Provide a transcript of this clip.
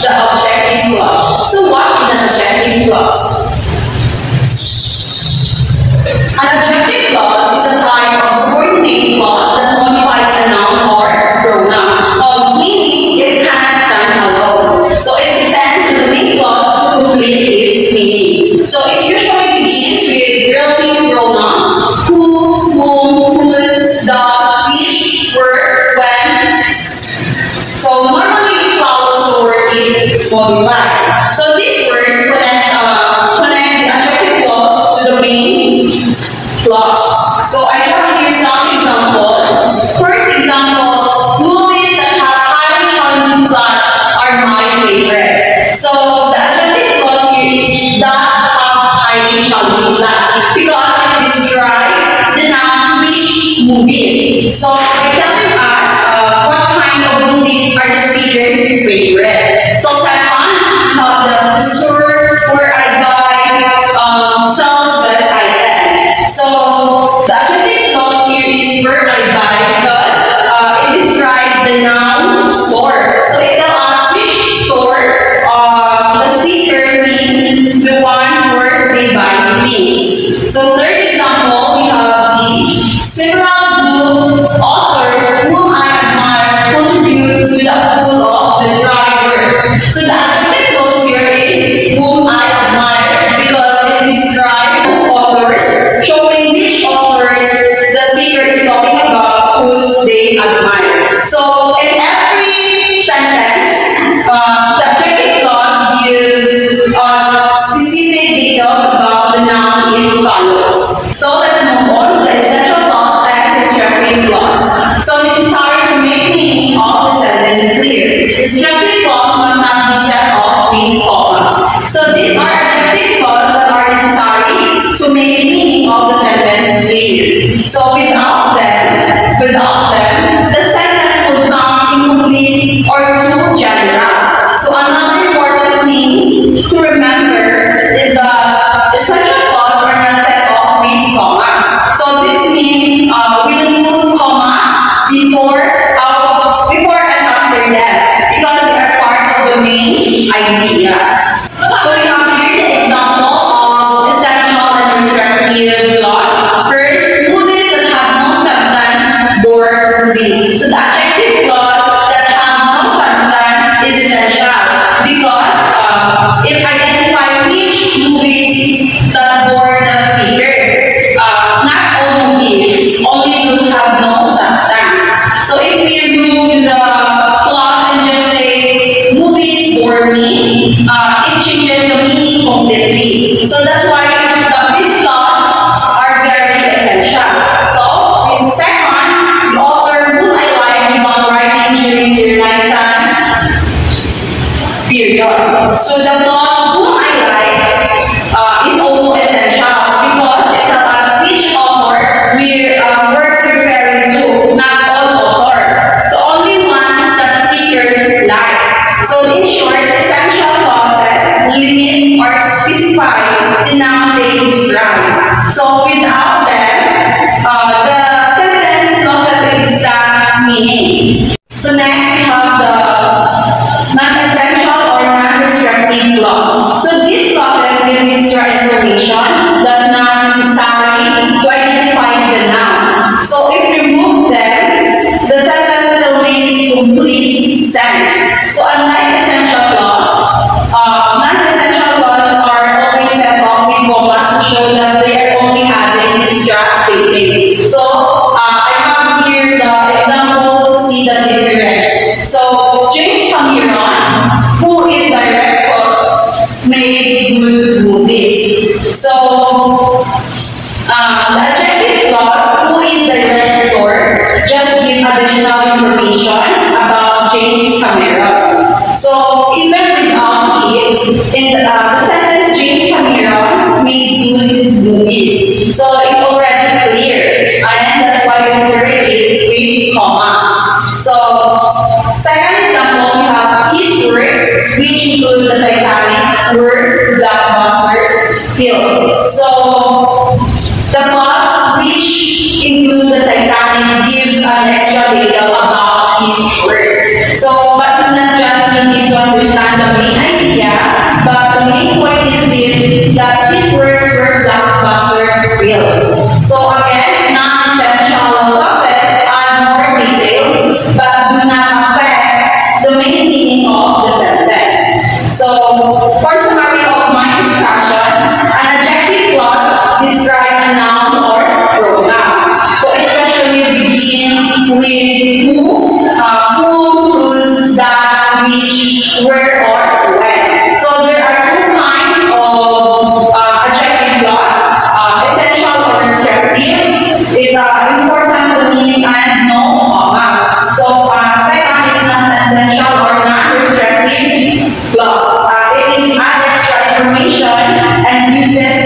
the objective clause. So what is an objective clause? An objective clause is a type of subordinate clause that modifies a noun or pronoun, meaning it cannot stand alone. So it depends on the main clause to complete its meaning. So it usually begins with relative pronouns who, whom, whose, the, which, were, when. So normally it follows the word it modifies. So these words connect the adjective clause to the main clause. So I have here some examples. First example, movies that have highly challenging plots are my favorite. So the adjective clause here is that have highly challenging plots because it describes the noun which movies. So by telling us what kind of movies are the speaker's favorite. So second, we have the store where I buy sells best item. So the adjective clause here is where I buy because it describes the noun store. So it tells us which store the speaker means the one where they buy means. So third example, we have the several good authors whom I admire contribute to the pool of literary works. So the adjective clause here is whom I admire because it describes authors, showing which authors the speaker is talking about whose they admire. So in every sentence, the adjective clause gives us specific details about the noun it follows. So let's move on to the essential clause and constructive clause. So necessary to make meaning of the sentence clear. Constructive clause must not be set off with commas. So these are adjective clauses that are necessary to make meaning of the sentence clear. So without them, the sentence will sound incomplete or too general. So another important thing to remember is that essential clauses are not set off with commas. So this means we don't put commas before and after them because they are part of the main idea. So we have here the example of essential and constructive clause. First, movies that have no substance bore me. So the adjective clause that have no substance is essential because it identifies which movies that bore the speaker. Not all movies, only those have no substance. So if we remove the clause and just say movies bore me, it changes the meaning completely. So that's why these clauses are very essential. So second, the author whom I like began writing during the Renaissance period. So the clause whom I like is also essential because it tells us which author we're referring to, not all author. So only ones that speakers like. So in short, essential clauses limit or specify the noun they describe. So without them, the sentence loses its exact meaning. So next we have the non-essential or non-constructive clause. So these clauses give extra information that's not necessary to identify the noun. So if we remove them, the sentence still makes complete sense. So unlike essential clause, non-essential clauses are always set off with commas to show that they are only having extra meaning. So I have here the example to see the difference. So James Cameron, who is director, made good movies. So the adjective clause who is director just give additional information about James Cameron. So even without it, in the sentence James Cameron made good movies. So it's already clear, and that's why it's very with commas. So second example, we have East works, which include the Titanic, word, blockbuster, film. So the clause which include the Titanic gives an extra detail about each word. So, but it's not just we need to understand the main idea, but the main point is this, that these words were blockbuster reels. So again, non-essential clauses are more detailed, but do not affect the main meaning of the sentence. So, for summary of my discussions, an adjective clause describes a noun or pronoun. So it usually begins with who, whose, that, which, where, or when. So there are two kinds of adjective clause, essential or restrictive. It's important to meaning and no commas. So second is non-essential or non-restrictive clause. It is adds extra information and uses